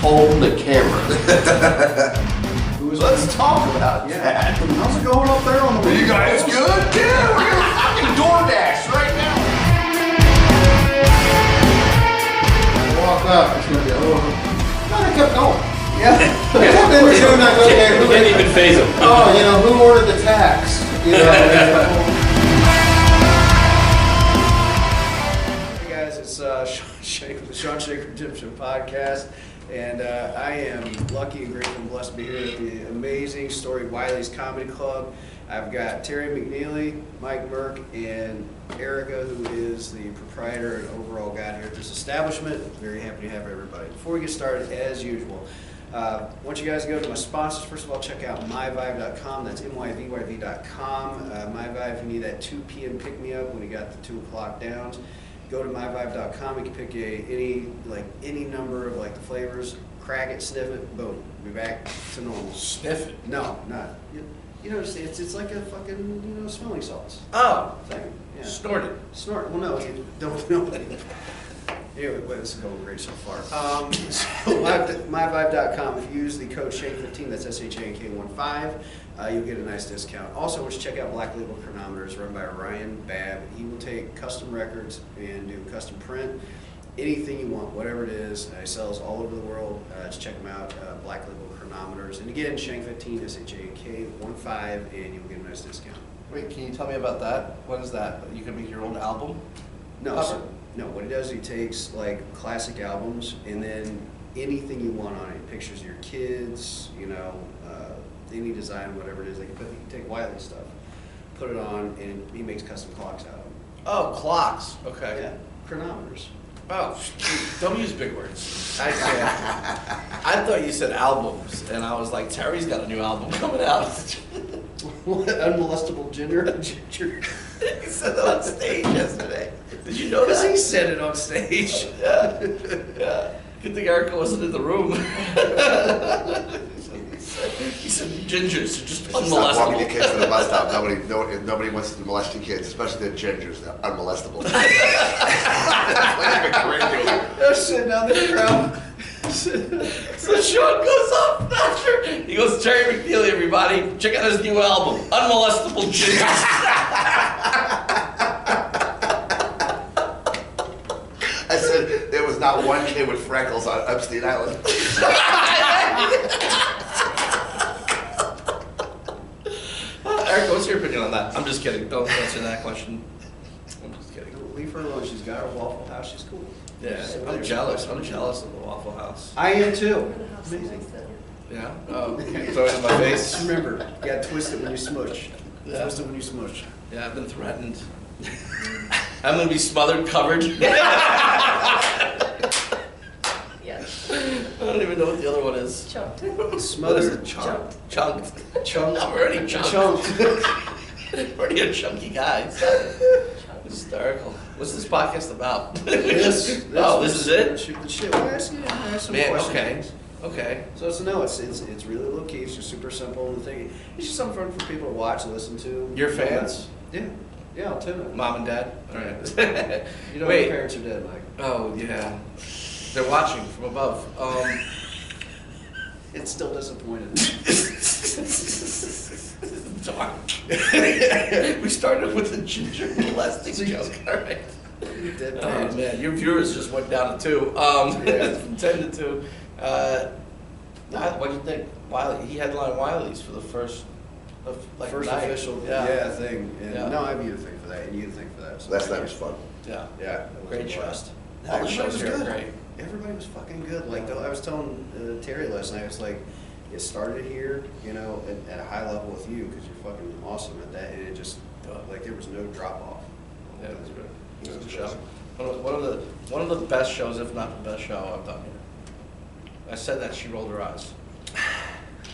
Hold the camera. Let's talk about that. How's it going up there on the You guys good? Yeah, we're gonna fucking DoorDash right now. walk up? It's gonna be over. No, they kept going. Yeah. They were doing that. Okay, We didn't even phase them. oh, you know, who ordered the tax? You know. Hey guys, it's Shank with the Shank Redemption Podcast. And I am lucky and grateful and blessed to be here at the amazing Story Wiley's Comedy Club. I've got Terry McNeely, Mike Merk, and Erica, who is the proprietor and overall guide here at this establishment. Very happy to have everybody. Before we get started, as usual, I want you guys to go to my sponsors. First of all, check out myvibe.com. That's myvyv.com. MyVibe, if you need that 2 p.m. pick-me-up when you got the 2 o'clock downs. Go to myvibe.com. You can pick any number of the flavors, crack it, sniff it, boom, be back to normal. Sniff it. No, not. You know, it's like a fucking smelling salts Oh, thing. Yeah. snort it. Snort. Well, no, you don't know. Anyway, this is going great so far. So myvibe.com. If you use the code Shank15, that's SHANK15, you'll get a nice discount. Also, let's check out Black Label Chronometers, run by Ryan Babb. He will take custom records and do custom print, anything you want, whatever it is. He sells all over the world. Just check him out, Black Label Chronometers. And again, Shank15, SHANK15, and you'll get a nice discount. Wait, can you tell me about that? What is that? You can make your own album? No, Cover? no. What he does, he takes classic albums and then anything you want on it. Pictures of your kids, any design, whatever it is. He can take Wiley stuff, put it on, and he makes custom clocks out of them. Oh, clocks. Okay. Yeah, chronometers. Oh, don't use big words. I can't. I thought you said albums, and I was like, Terry's got a new album coming out. What? Unmolestable Ginger? Ginger. He said that on stage yesterday. Did you know Because that? he said it on stage. Yeah. Yeah. Good thing Erica wasn't in the room. He said gingers are just Stop walking your unmolestable. kids to the bus stop. Nobody wants to molest your kids, especially the gingers. They're unmolestable. They're sitting out in the crowd. So Sean goes up after. He goes, Terry McNeely, everybody, check out his new album, Unmolestable Gingers. I said there was not one kid with freckles on Epstein Island. Erica, what's your opinion on that? I'm just kidding. Don't answer that question. I'm just kidding. Leave her alone. She's got her Waffle House. She's cool. Yeah, I'm jealous. I'm jealous of the Waffle House. I am too. Amazing. Yeah? Oh, can't throw it in my face. Just remember, you gotta twist it when you smush. Yeah. Twist it when you smush. Yeah, I've been threatened. I'm gonna be smothered, covered. Yes. I don't even know what the other one is. Chunked. Smothered. Chunked. Chunk. I'm already chunked. Chunk. I'm already a chunky guy. It's hysterical. What's this podcast about? This is it? Shoot the shit. We'll ask you some Man, questions. okay. So it's really low key. It's just super simple. And the thing, it's just something fun for people to watch and listen to. Your fans? Yeah. Yeah, I'll tell them. Mom and dad? All right. You know Wait. your parents are dead, Mike. Oh, yeah. They're watching from above. It's still disappointed. Dark. We started with the ginger molesting joke. All right. Dead Oh parents. man, your viewers just went down to 2. Yeah. From 10 to 2. What do you think? Wiley, he headlined Wiley's for the first First night. official thing. And Yeah. no, I have you to thank for that, and you to thank for that. So Last thank night was you. fun. Yeah. Yeah, it was Great a show. blast. All the Everybody shows was here are good. great. Everybody was fucking good. I was telling Terry last night, it's like, it started here, at a high level with you, because you're fucking awesome at that, and it just, there was no drop off. Yeah, it was good. It was a good show. One of the best shows, if not the best show I've done here. I said that, she rolled her eyes.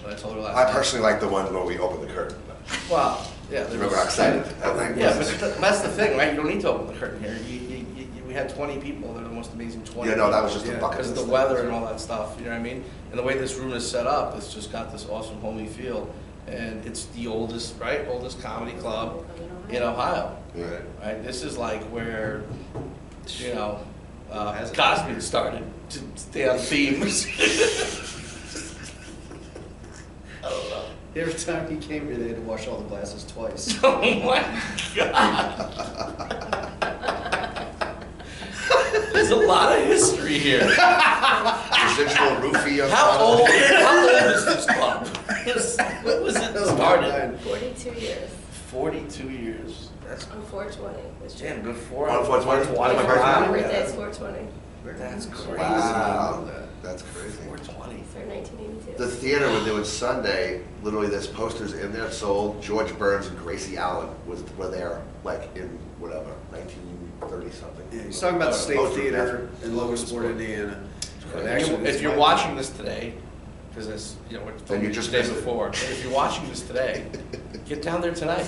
But I told her last I night. personally like the one where we opened the curtain. Well, yeah. there Remember was- how excited that thing Yeah, was? but that's the thing, right? You don't need to open the curtain here. We had 20 people. They're the most amazing 20. Yeah, no, that was just a Yeah, bucket Because of list the thing. weather and all that stuff, you know what I mean? And the way this room is set up, it's just got this awesome homey feel. And it's the oldest comedy club in Ohio. Yeah. Right? This is like where, Cosby started to stay on theme. I don't know. Every time he came here, they had to wash all the glasses twice. Oh my God. There's a lot of history here. Residual roofie. How old is this club? What was it started? 42 years. 42 years. That's On 420. This year. damn before. On 420? My My birthday. My birthday? birthday is 420. That's crazy. Wow, that's crazy. 420. For 1982. The theater, when they were Sunday, literally there's posters in there sold. George Burns and Gracie Allen were there, like in whatever, 1930 something. Yeah, he's talking about the State Poster Theater bathroom. in Logansport, Indiana. But If actually, this you're might- watching this today, because it's we're Then filming you just the day missed it. before. But if you're watching this today, get down there tonight.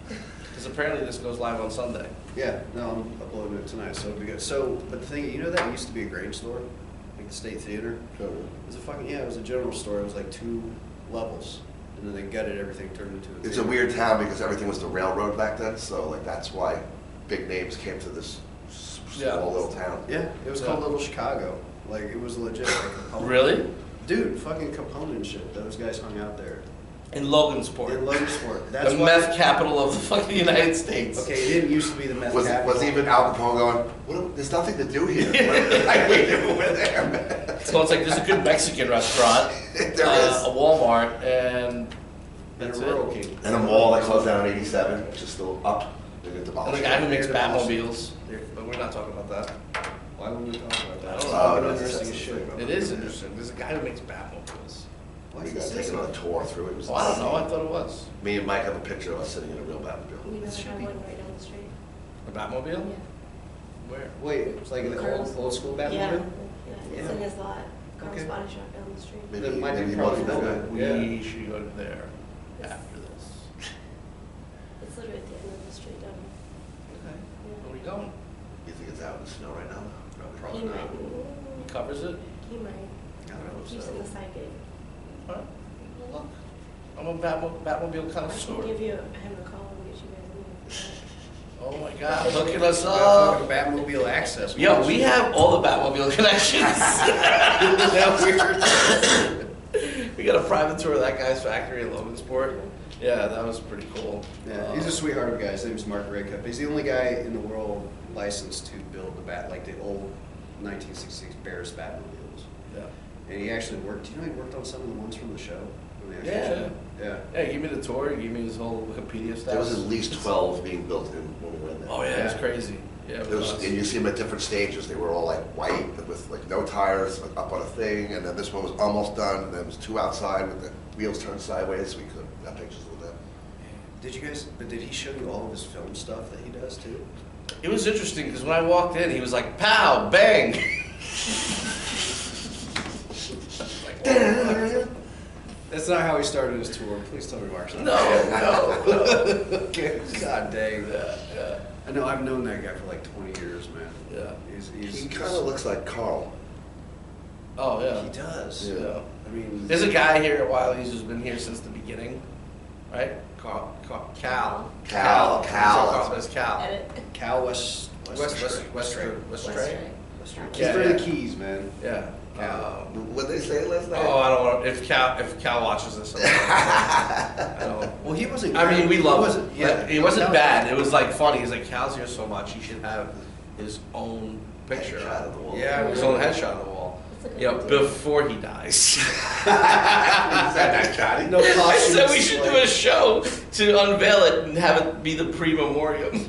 Because apparently this goes live on Sunday. Yeah, no, I'm uploading it tonight, so it'll be good. So, but the thing, you know that used to be a grain store? Like the State Theater? It was a fucking, yeah, it was a general store. It was like 2 levels. And then they gutted everything, turned into a It's a theater. weird town because everything was the railroad back then, so like that's why big names came to this Yeah. small little town. Yeah, it was called Little Chicago. Like, it was legit. Like, Capone. Really? Dude, fucking Capone and shit. Those guys hung out there. In Logansport. In Logansport. That's The why. meth capital of the fucking United States. Okay, it didn't usst to be the meth capital. Was even Al Capone going, there's nothing to do here. I wait over there, man. So it's like there's a good Mexican restaurant, There is. a Walmart, and And that's a it. Rural King. And a mall that closed down in 87, which is still up. They're gonna And demolish the guy who it. makes Batmobiles. But we're not talking about that. Why would we talk about that? I It's don't fucking know. interesting as shit. It is interesting. There's a guy who makes Batmobiles. Why We is got this taken on a tour through it. Oh, I don't know. I thought it was Me and Mike have a picture of us sitting in a real We Batmobile. never should had be- one right down the street. a Batmobile. Yeah. Where? Wait, it's like the old school Batmobile? Yeah, yeah, it's in his lot. Carl's Okay. Body Shop down the street. Maybe- That might maybe be he probably wasn't built. there. We should go there after this. It's literally at the end of the street down here. Okay. Yeah. Where are we going? You think it's out in the snow right now? Probably He not. might. He covers it. He might. I don't know. He's in the side gate. All right. Well, look, I'm a Batmobile I connoisseur. can give him a call and get you guys in. Oh my God, hooking us Fucking up. Batmobile access. Yo, we have all the Batmobile connections. That weird. We got a private tour of that guy's factory in Logansport. Yeah, that was pretty cool. Yeah, he's a sweetheart of a guy. His name's Mark Raycup. He's the only guy in the world licensed to build like the old 1966 Bears Batmobiles. Yeah. And he actually worked, you know, he worked on some of the ones from the show? From the actual Yeah. show? Yeah. Yeah, he gave me the tour, he gave me his whole Wikipedia stuff. There was at least 12 being built in when we went there. Oh yeah, it was Yeah. crazy. Yeah, it was nuts. And you see them at different stages. They were all like white with like no tires up on a thing, and then this one was almost done, and then there was 2 outside with the wheels turned sideways. We could got pictures of them. But did he show you all of his film stuff that he does too? It was interesting because when I walked in, he was like, "Pow, bang." That's not how he started his tour. Please tell me Mark's not. No. Okay. God dang. Yeah. I know, I've known that guy for like 20 years, man. Yeah. He kind of looks like Carl. Oh yeah. He does. Yeah. I mean, There's a guy here at Wiley's who's been here since the beginning, right? Cal. That's Cal. Edit. Cal West. Westray. He's for the Keys, man. Yeah. What did they say last night? Oh, I don't want. If Cal watches this, I don't. Well, he wasn't. I mean, we love him. Yeah, It wasn't bad. It was like funny. He's like, Cal's here so much, he should have his own picture Headshot of the wall. Yeah, his own headshot on the wall. That's a good You know, idea. before he dies. No I costumes. said we should do a show to unveil it and have it be the pre-memoriam.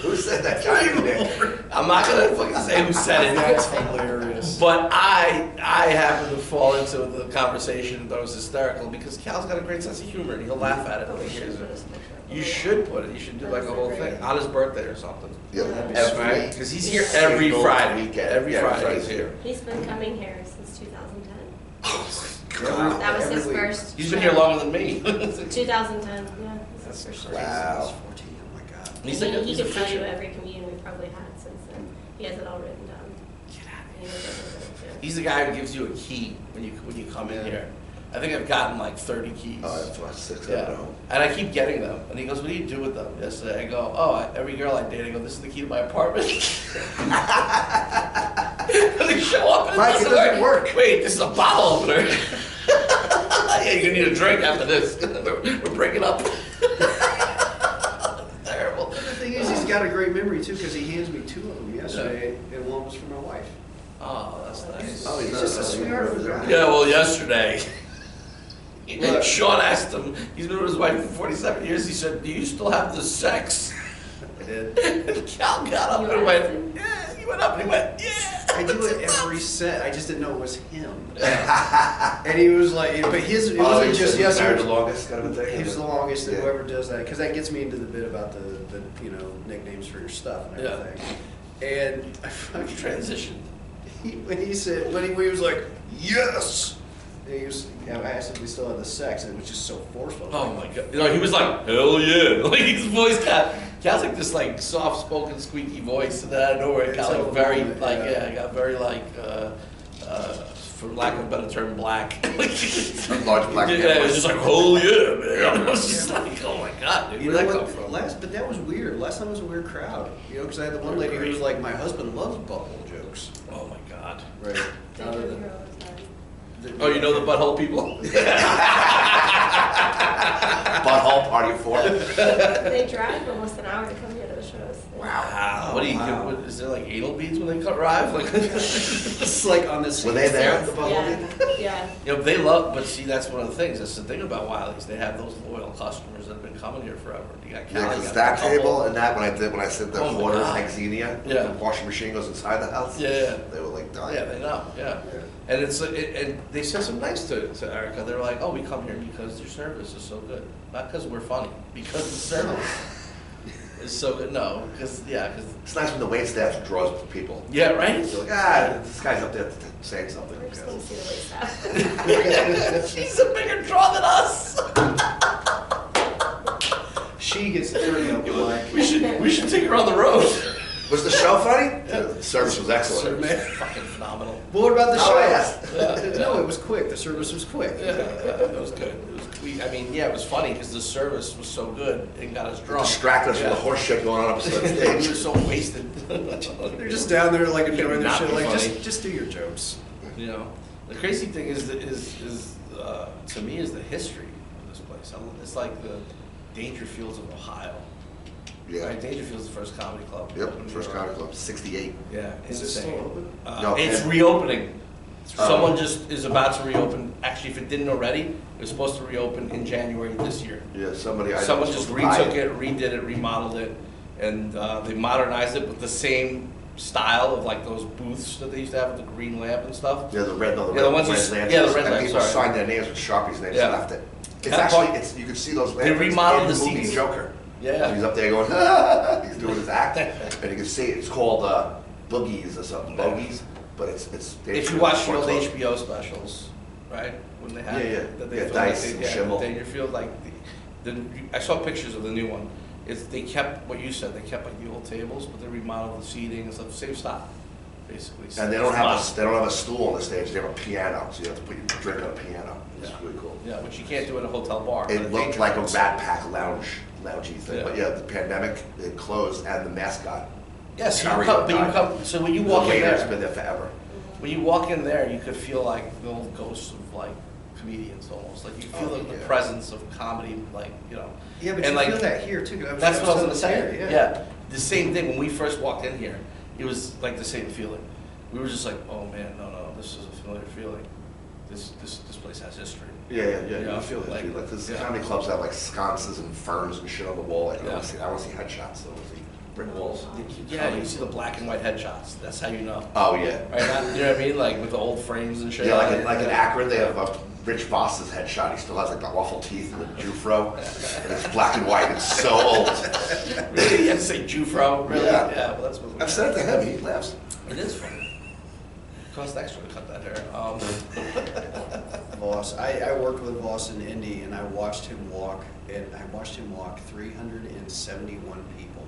Who said that? Johnny did. I'm not gonna fucking say who said That's it, hilarious. but I happened to fall into the conversation that was hysterical because Cal's got a great sense of humor and he'll laugh at it Oh, when we he should hears put it. his picture up. You should put it. You should do like a whole thing on his birthday or something. Yeah, That'd be every Because he's here Yeah. every single Friday. weekend. Every Yeah, Friday Friday's he's here. He's been coming here since 2010. God. That was Every his week. first. He's been show. here longer than me. 2010, yeah. That's This is so first show. Wow. He's 14. Oh my God. He's like a, He he's a could tell you fisher. every comedian we've probably had since then. He has it all written down. Get out of He here. knows everything, yeah. He's the guy who gives you a key when you come in Yeah. here. I think I've gotten like 30 keys. Oh, that's what, 6 Yeah. at home. And I keep getting them. And he goes, what do you do with them? Yesterday, I go, every girl I date, I go, this is the key to my apartment. And they show up and Mike, it doesn't work. Wait, this is a bottle opener. Yeah, you're gonna need a drink after this. We're breaking up. Terrible. The thing is, he's got a great memory too, because he hands me 2 of them yesterday, and one was for my wife. Oh, that's nice. Oh, He's just a sweetheart of a guy. Yeah, well, yesterday, Look. Sean asked him, he's been with his wife for 47 years, he said, do you still have the sex? I did. And Cal got up and went, yeah, he went up and he went, yeah. I do it every set. I just didn't know it was him. And he was like, but it wasn't just yesterday. The longest kind of a thing. He was the longest, and Yeah. whoever does that, because that gets me into the bit about the nicknames for your stuff and Yeah. everything. And I Huge fucking transition. when he was like, yes. And I asked if we still had the sex, and it was just so forceful. Oh my god. You know, he was like, hell yeah. Like his voice Cal's like this like soft spoken squeaky voice, and then out of nowhere it got like very like it got very like for lack of a better term, black. Large black Yeah, man. it was just like, oh yeah, man. I was just like, oh my god, dude, You where'd know that what? come from? But that was weird. Last time was a weird crowd. Because I had the one lady who was like, my husband loves butthole jokes. Oh my god. Right. They do hear all the time. Oh, you know the butthole people? Butthole party 4. They drive almost an hour to come here to the shows. Wow. What do you Wow. get? Is there like anal beads when they arrive? Like, It's like on this. Were they there? The butthole Yeah, people? yeah. you know, they love, but see, that's one of the things. That's the thing about Wiley's. They have those loyal customers that have been coming here forever. You got Yeah, Cal, you because got that a couple. table and that when I said the Oh my quarters God. like Xenia, Yeah. the washing machine goes inside the house. Yeah. They were like dying. Yeah, they know. Yeah. And it's and they said something nice to Erica. They're like, oh, we come here because your service is so good, not because we're funny, because the service is so good. No, because It's nice when the wait staff draws people. yeah, right. You're like, this guy's up there saying something. We're just going to see the wait staff. She's a bigger draw than us. She gets the turn up like. We should take her on the road. Was the show funny? The service was excellent. Fucking phenomenal. Well, what about the Oh, show? yes. No, it was quick. The service was quick. Yeah, it was good. It was funny because the service was so good and got us drunk. Distract us from the horse shit going on upstairs. We were so wasted. They're just down there like enjoying their Not shit. Like funny. just do your jokes. You know, the crazy thing is to me is the history of this place. It's like the Dangerfields of Ohio. Yeah. Right? Dangerfield's the first comedy club. Yep, in New first York. comedy club, 68. Yeah, Is it insane. still open? No, It's and- reopening. Someone just is about to reopen. Actually, if it didn't already, it was supposed to reopen in January this year. Yeah, someone just retook it, redid it, remodeled it, and they modernized it with the same style of like those booths that they used to have with the green lamp and stuff. Yeah, the red Yeah, the ones you red s- lanterns. yeah, the red And lamps, people sorry. signed their names with Sharpies, and they Yeah. just left it. It's That actually, part- you can see those They lanterns remodeled in the the movie seats. Joker. Yeah. He's up there going, he's doing his act, and you can see it's called Boogies or something, Bogies, but it's. If you watch the old HBO specials, right, when they had Yeah. that they Yeah, filmed, Dice like, and yeah, Schimmel. Dangerfield, like I saw pictures of the new one. They kept what you said. They kept like the old tables, but they remodeled the seating and stuff. Same style, basically. And they don't It's have modern. they don't have a stool on the stage. They have a piano, so you have to put your drink on a piano. It's Yeah. really cool. Yeah, which you can't do in a hotel bar. but It looked like a Dangerfield's- Rat Pack loungy thing, Yeah. but yeah, the pandemic it closed, and the mascot. Yes, Harry but you died. come. So when you The walk in waiter's there, been there forever. when you walk in there, you could feel like the old ghosts of like comedians almost. Like you feel Oh, the yeah. presence of comedy, like you know. Yeah, but And you like- feel that here too. That's what I was gonna say. Here, Yeah, the same thing when we first walked in here. It was like the same feeling. We were just like, oh man, no, this is a familiar feeling. This place has history. Yeah. Yeah, You feel it. Like this yeah. comedy clubs have like sconces and ferns and shit on the wall. Like Yeah. I want to see headshots. I want to see brick walls. Yeah, you see the black and white headshots. That's how you know. Oh yeah. Right? You know what I mean? Like with the old frames and shit. Yeah, like in Akron, they have Rich Voss's headshot. He still has like the awful teeth and the Jufro, and it's black and white. It's so old. Really? You have to say Jufro? Really? Yeah. Well, that's what I've said it to him. He laughs. It is funny. Cost extra to cut that hair. Voss. I worked with Voss in Indy, and I watched him walk 371 people.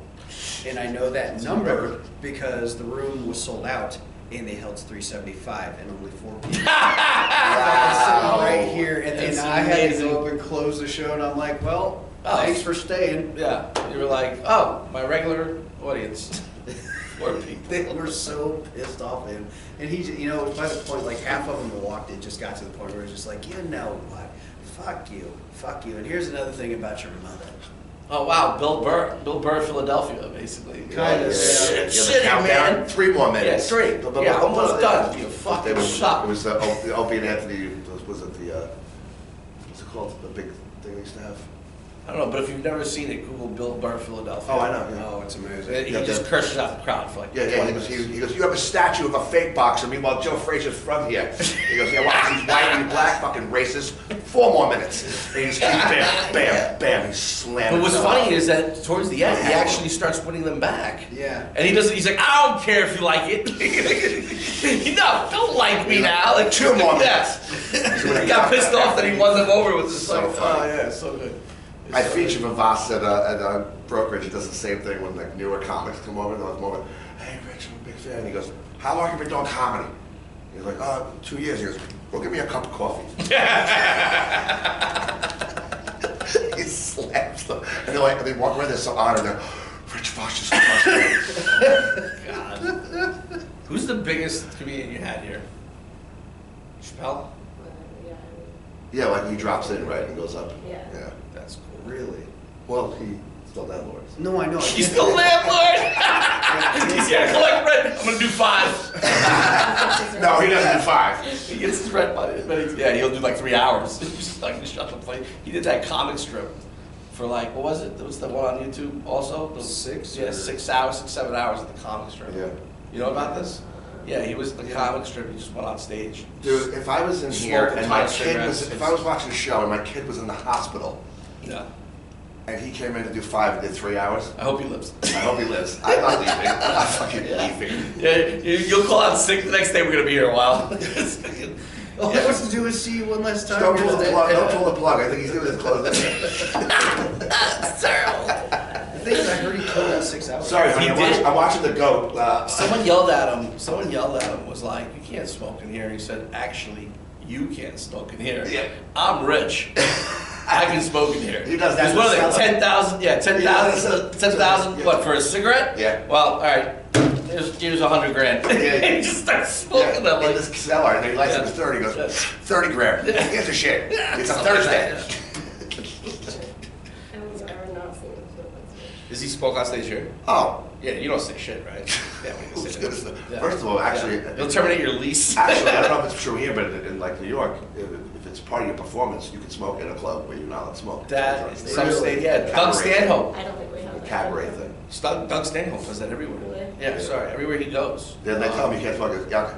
And I know that number because the room was sold out, and they held 375, and only 4 people. Wow. Right here, and then I had to go up and close the show, and I'm like, well, thanks for staying. Yeah, you were like, oh, my regular audience. 4 people. They were so pissed off at him. And he, you know, by the point, like half of them walked, it just got to the point where it was just like, you know what? Fuck you. Fuck you. And here's another thing about your mother. Oh, wow, Bill Burr, Philadelphia, basically. Kind of. Shitty, man. 3 more minutes. Yeah, 3. Yeah, almost done. You fucking suck. It was Opie and Anthony, was it the, what's it called? The big thing they used to have? I don't know, but if you've never seen it, Google Bill Burr, Philadelphia. Oh, I know. Yeah. Oh, it's amazing. He just curses out the crowd for like 20 minutes. He goes, you have a statue of a fake boxer, meanwhile Joe Frazier's from here. He goes, yeah, watch, he's white and black, fucking racist. 4 more minutes. And he just keeps bam, bam, bam, he slams. But what's funny is that towards the end, he actually starts winning them back. Yeah. And he doesn't, he's like, I don't care if you like it. No, don't like me now. Like 2 more minutes. Yes. He got pissed off that he won them over with his So like, funny. oh yeah, so good. I feature Vivas at a brokerage. He does the same thing when like newer comics come over. And I was more like, hey Rich, I'm a big fan. He goes, how long have you been doing comedy? He's like, 2 years. He goes, go get me a cup of coffee. He slaps them. And they're like, they walk around, they're so honored. They're, Rich Voss is crushing. God. Who's the biggest comedian you had here? Chappelle? Yeah. Yeah, like he drops in, right, and goes up. Yeah. Yeah. That's cool. Really? Well, he's still landlord. No, I know. He's the landlord! He's gonna collect rent. I'm gonna do 5. No, he doesn't do 5. He gets his rent money. Yeah, he'll do like 3 hours. He's just like shut the place. He did that comic strip for like, what was it? It was the one on YouTube also? 6? Yeah, 6 hours, 6, 7 hours at the comic strip. Yeah. You know about this? Yeah, he was the comic strip. He just went on stage. Dude, if I was in here Smoking and my top kid was, cigarettes. if I was watching a show and my kid was in the hospital Yeah. and he came in to do 5 and did 3 hours, I hope he lives. I hope he lives. I'm not leaving. I'm not fucking leaving. Yeah, you'll call out sick the next day. We're gonna be here a while. All he wants to do is see you one last time. Don't pull the plug. Don't pull the plug. I think he's doing his clothes. That's terrible. The thing is, I heard he killed in 6 hours. Sorry, honey. He did. I'm watching The Goat. Someone yelled at him. Someone yelled at him. Was like, "You can't smoke in here." He said, "Actually, you can't smoke in here. Yeah. I'm rich. I can smoke in here." He does that It's one of to the sell it. 10,000. Yeah, 10,000. 10,000. Yeah. What for a cigarette? Yeah. Well, all right. Here's $100 grand. Yeah. He just starts smoking them in like. this cellar, and he lights Yeah. up his 30. He goes, Yeah. 30 grand. Here's a shit. It's a Something like Thursday. that. I was ever not seen him smoke on stage. Does he smoke on stage here? Oh. Yeah, you don't say shit, right? Yeah, we can Who's say gonna that. say- Yeah. First of all, actually, Yeah. He'll terminate your lease. Actually, I don't know if it's true here, but in like New York, if it's part of your performance, you can smoke in a club where you're not allowed to smoke. That It's some state, yeah. Doug Cabaret. Stanhope. I don't think we have A that. cabaret thing. Doug Stanhope does that everywhere. Really? Yeah, sorry, everywhere he goes. Then they tell him you can't smoke. Yeah.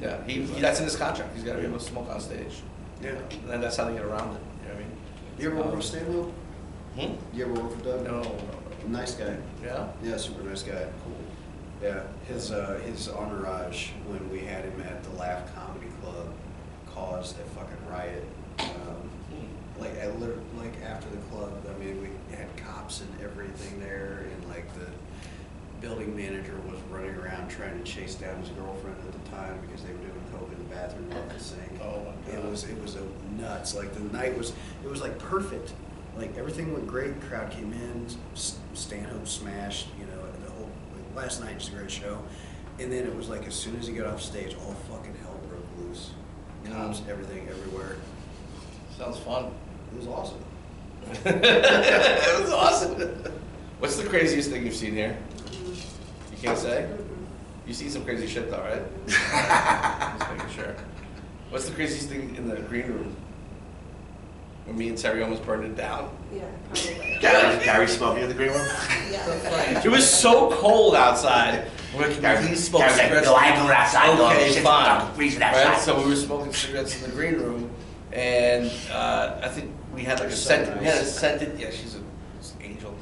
Yeah, he that's in his contract. He's got to be able to smoke on stage. Yeah. And then that's how they get around it. You know what I mean? You ever work with Stanley? Hmm? You ever work with Doug? No. Nice guy. Yeah. Yeah, super nice guy. Cool. Yeah, his entourage when we had him at the Laugh Comedy Club caused a fucking riot. Like after the club, I mean, we had cops and everything there, and like the building manager was running around trying to chase down his girlfriend at the time because they were doing coke in the bathroom off the sink. Oh my God. It was a nuts. Like the night was like perfect. Like everything went great. The crowd came in. Stanhope smashed. You know, the whole last night was a great show. And then it was like as soon as he got off stage, all fucking hell broke loose. Cops, everything, everywhere. Sounds fun. It was awesome. It was awesome. What's the craziest thing you've seen here? You can't say? You see some crazy shit though, right? Just making sure. What's the craziest thing in the green room? When me and Terry almost burned it down? Yeah, probably. Gary smoking in the green room? Yeah. It was so cold outside. We're like, can we please smoke Gary's like, cigarettes? "No, I ain't going outside, dog. Okay, Shit's fine. fucking freezing outside." Right? So we were smoking cigarettes in the green room, and I think we had like a So scented. We had a nice. scented. Yeah, she's an angel.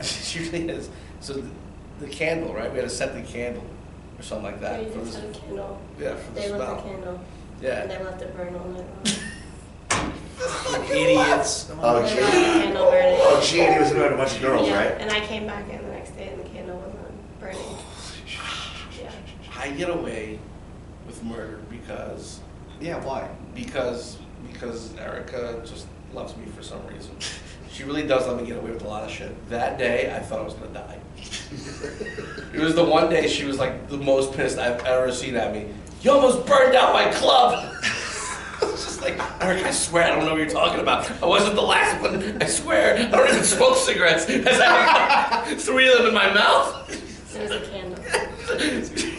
She really is. So the candle, right? We had a scented candle or something like that. They for just the- had a candle. yeah, for the They lit smell. the candle. And Yeah. they left it burn all night long. Idiots. Oh, They gee. left the candle burning. Oh, gee, and he was around a bunch of girls, Yeah, right? and I came back in the next day and the candle wasn't burning. Yeah. I I get away with murder because Yeah, why? because Erica just loves me for some reason. She really does let me get away with a lot of shit. That day, I thought I was gonna die. It was the one day she was like the most pissed I've ever seen at me. You almost burned down my club. I was just like, Eric, I swear I don't know what you're talking about. I wasn't the last one. I swear. I don't even smoke cigarettes. As I got 3 of them in my mouth. It was a candle.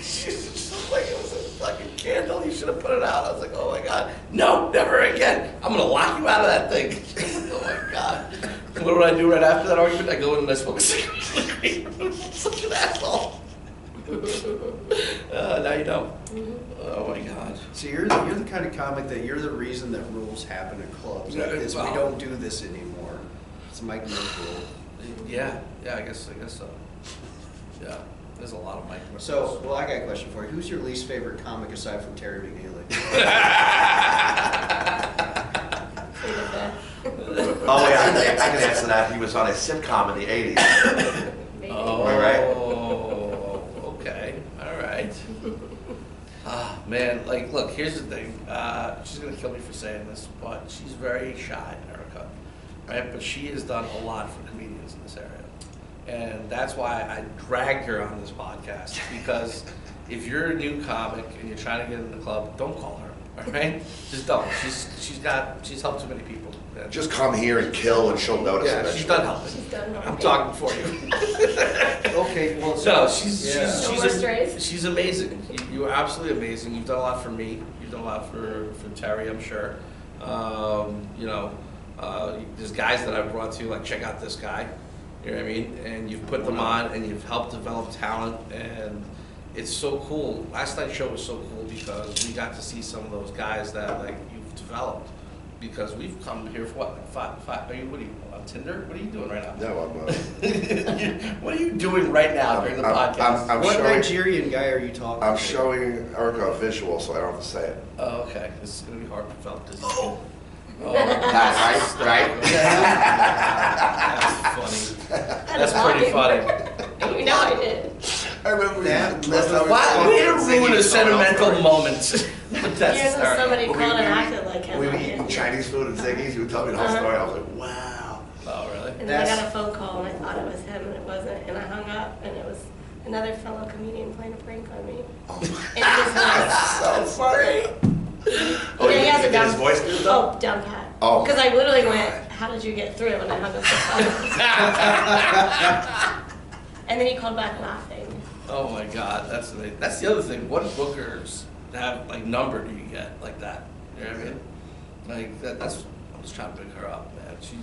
She's just like, it was a fucking candle. You should have put it out. I was like, oh my God. No, never again. I'm going to lock you out of that thing. Oh my God. And what do I do right after that argument? I go in and I smoke a cigarette in the green room. Such an asshole. Now you know. Oh my God. So you're the kind of comic that you're the reason that rules happen at clubs. Yeah, Like this, we well- don't do this anymore. It's Mike Merk rule. Yeah, I guess so. Yeah, there's a lot of Mike Merk. So, well, I got a question for you. Who's your least favorite comic aside from Terry McNeely? Oh yeah, I can answer that. He was on a sitcom in the '80s. Maybe. Oh, Am I right? okay, all right. Ah, man, like, look, here's the thing. She's gonna kill me for saying this, but she's very shy, Erica, right? But she has done a lot for comedians in this area, and that's why I dragged her on this podcast. Because if you're a new comic and you're trying to get in the club, don't call her, all right? Just don't. She's helped too many people. Just come here and kill, and she'll notice Yeah, eventually. she's done helping. She's done helping. I'm talking for you. Okay, well, No, she's No more strays? she's amazing. You are absolutely amazing. You've done a lot for me. You've done a lot for Terry, I'm sure. There's guys that I've brought to you, like, check out this guy. You know what I mean? And you've put them on, and you've helped develop talent, and it's so cool. Last night's show was so cool because we got to see some of those guys that, like, you've developed. Because we've come here for what, like five? What are you on Tinder? What are you doing right now? No, I'm. What are you doing right now during the podcast? what showing, Nigerian guy are you talking I'm to? showing Erica a visual, so I don't have to say it. Oh, okay. This is gonna be hard to develop this. Oh. Oh, That's right. That's funny. That's pretty funny. You know I did. I remember That- last time we Why were way to singing ruin a someone else's sentimental story. moment? That's Years ago, somebody We- called and we- acted like him. We were I eating did. Chinese food and Ziggy's. You would tell me the whole story. I was like, wow. Oh, really? And then I got a phone call and I thought it was him and it wasn't. And I hung up and it was another fellow comedian playing a prank on me. Oh And my it was like, so funny. you know, he has a did his down, voice good though? oh, down pat. Oh. Because I literally went, how did you get through? And I hung up the phone. And then he called back laughing. Oh my God, that's the other thing. What bookers have, like, number do you get like that? You know what I mean? Like that's I'm just trying to pick her up, man. She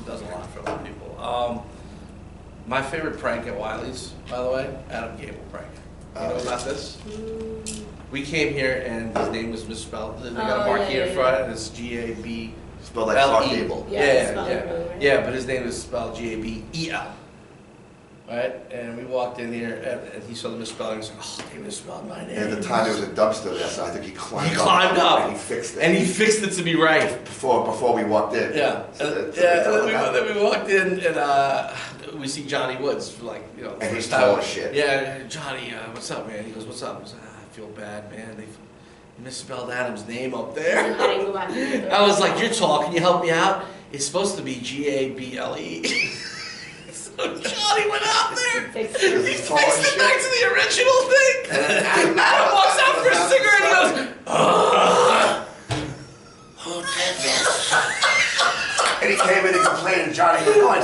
does a lot for other people. My favorite prank at Wiley's, by the way, Adam Gable prank. You know about this? We came here and his name was misspelled. They got a Oh, marquee yeah, in yeah, front yeah. and it's G-A-B. Spelled like Clark L-E. Gable. Yeah, it's spelled really weird. Yeah, but his name is spelled G-A-B-E-L. Right? And we walked in here and he saw the misspelling. He's like, oh, they misspelled my name. And at the time, there was a dumpster there, so I think he climbed up. up. And he fixed it. And he fixed it to be right. Before we walked in. Yeah. So And that- then we walked in and we see Johnny Woods for, like, you know, And he's first time. tall as shit. Yeah, Johnny, what's up, man? He goes, what's up? I was like, I feel bad, man. They misspelled Adam's name up And there. I didn't go back. Either. I was like, you're tall, can you help me out? It's supposed to be G-A-B-L-E. So Johnny went out there. Fixed He it. fixed it back to the original thing. Adam walks out for a cigarette and he goes, Who did this? And he came in and complained, and Johnny goes, no, I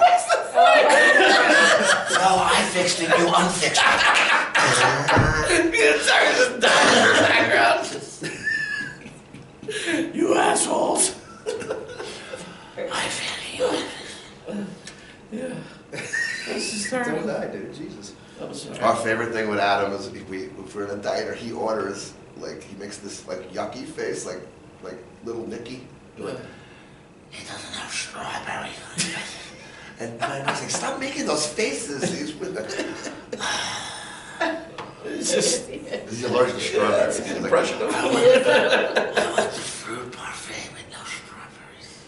fixed it for you. No, I fixed it, you unfixed it. the entire just died in the background. You assholes. I feel you. Yeah. This is So terrible. did I, dude. Jesus. Our favorite thing with Adam is if we're in a diner, he orders, like, he makes this, like, yucky face, like little Nicky. Like, he doesn't have strawberry. And I was like, stop making those faces. He's with It's just He's allergic to strawberries. that's a good impression of I want the fruit parfait with no strawberries.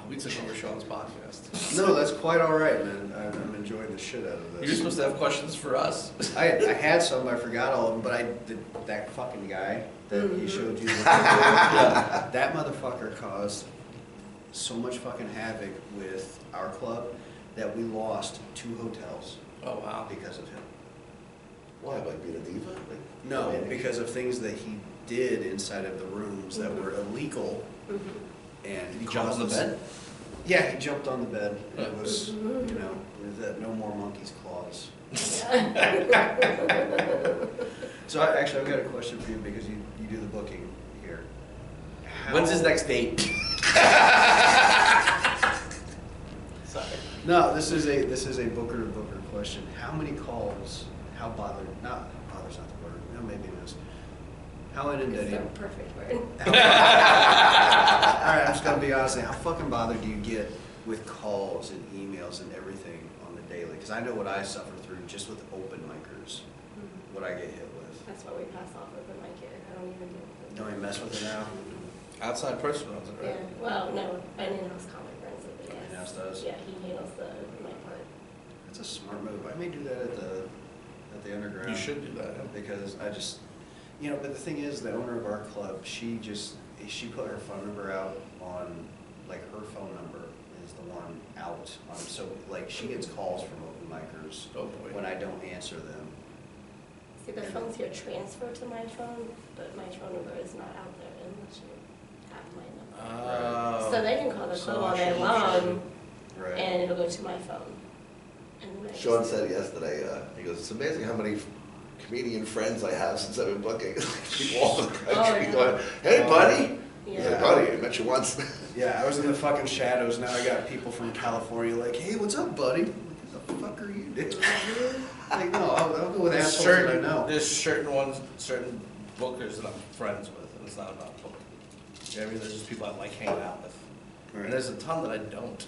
we took over Sean's podcast. No, that's quite all right, man. I'm enjoying the shit out of this. You're supposed to have questions for us. I had some, I forgot all of them, but that fucking guy that he showed you, that motherfucker caused so much fucking havoc with our club that we lost 2 hotels Oh, wow. because of him. Why, like being a diva? Like, No, because of things that he did inside of the rooms that were illegal. And He jumped on the bed? Yeah, he jumped on the bed. It was, that no more monkey's claws. So I've got a question for you because you do the booking here. When's his next date? Sorry. No, this is a Booker to Booker question. How many calls? How bothered? Not bothers not the word. No, maybe it is. How It's inundated? the perfect word. All right, I'm just gonna be honest. How fucking bothered do you get with calls and emails and everything on the daily? Because I know what I suffer through just with open micers. What I get hit with. That's why we pass off open mic here. I don't even do it. Don't even mess with it now. Outside person runs it, Yeah, right? well, no, an in-house comic runs it, but yes. In-house does? Yeah, he handles the open mic part. That's a smart move. I may do that at the underground. You should do that. Because I just, but the thing is, the owner of our club, she put her phone number out on, like, her phone number is the one out on, so, like, she gets calls from open micers Oh, boy. when I don't answer them. See, the phones here transfer to my phone, but my phone number is not out there unless you have my number. Oh. So they can call the So club all I day should- long, Right. and it'll go to my phone. And then I Sean just- said yesterday, he goes, it's amazing how many comedian friends I have since I've been booking. People all the country yeah. going, hey, buddy. He's Yeah. like, buddy, I met you once. Yeah, I was in the fucking shadows, now I got people from California like, hey, what's up, buddy? Like, what the fuck are you doing? Like, no, I'll go with There's assholes that I know. There's certain bookers that I'm friends with, and it's not about booking. You know what I mean? There's just people I like hanging out with. Right. And there's a ton that I don't.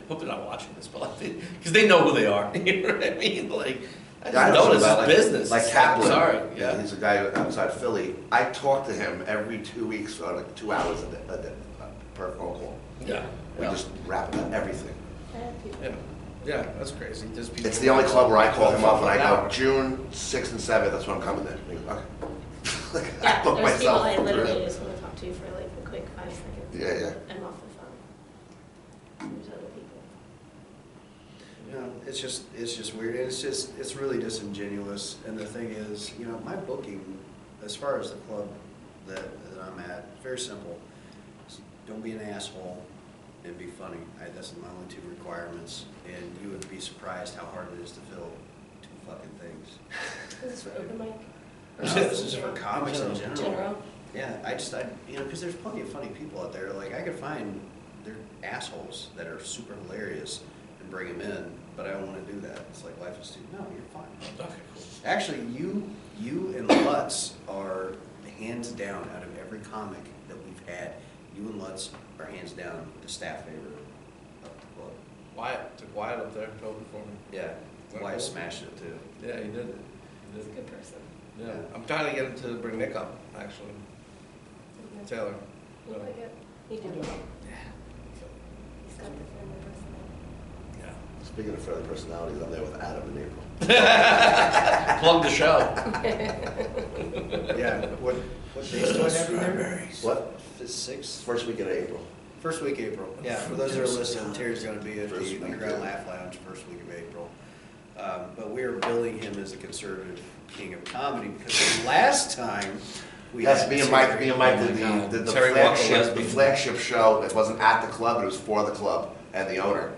Hope they're not watching this, but because they know who they are. You know what I mean? Like, I Yeah, I just know know this about, is like, business. Like Kaplan. Sorry, yeah. He's a guy outside Philly. I talk to him every 2 weeks for like 2 hours a day, per phone call. Yeah. We just rap about everything. I have people. Yeah, that's crazy. There's people. It's the only club where I call him up and I go, June 6th and 7th, that's when I'm coming in. He goes, okay. Like, I Yeah, book there's people myself. I for literally it. just want to talk to for like a quick 5 seconds. Yeah. I'm off the phone. There's other people. It's just weird. It's really disingenuous. And the thing is, my booking, as far as the club that I'm at, very simple. Don't be an asshole and be funny. That's my only 2 requirements. And you would be surprised how hard it is to fill 2 fucking things. Is this for open mic? Or No, just this is for comics in general. General? Yeah, because there's plenty of funny people out there. Like, I could find, they're assholes that are super hilarious and bring them in, but I don't want to do that. It's like, life is too, no, you're fine. Okay, cool. Actually, you and Lutz are hands down, out of every comic that we've had, you and Lutz are hands down the staff favorite of the club. Wyatt took Wyatt up there to open for me. Yeah, that Wyatt cool? smashed it too. Yeah, he did. He's a good person. Yeah, I'm trying to get him to bring Nick up, actually. Taylor. You like it? He did well. Yeah. He's got the friendly personality. Yeah. Speaking of friendly personalities, I'm there with Adam in April. Plug the show. Yeah, what days do I have you there? What? The 6th? First week in April. First week April. Yeah, for those that are listening, Terry's going to be at First the week, Underground yeah. Laugh Lounge first week of April. But we are billing him as the conservative king of comedy because the last time we Yes, had me and Mike did the Terry Walker flagship, the lesbian. flagship show. It wasn't at the club, it was for the club and the owner.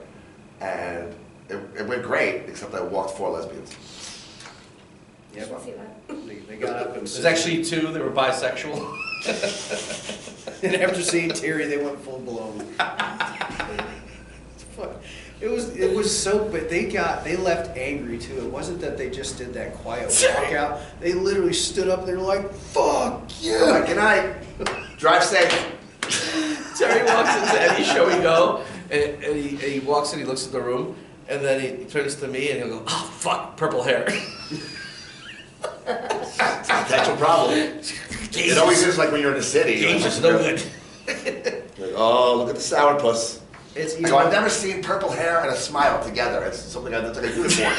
And it went great, except I walked 4 lesbians. You should see that. They got up and There's actually 2 that were bisexual. and after seeing Terry, they went full blown. Fuck. It was so, but they left angry too. It wasn't that they just did that quiet walkout. They literally stood up. They were like, "Fuck you!" I'm like, good night, drive safe. Terry walks into any show we go, and he walks in, he looks at the room, and then he turns to me and he'll go, "Oh fuck, purple hair." Potential problem. It always is like when you're in the city. Jesus, no good. Like, oh, look at the sourpuss. It's I go, I've never seen purple hair and a smile together. It's something that's like a uniform.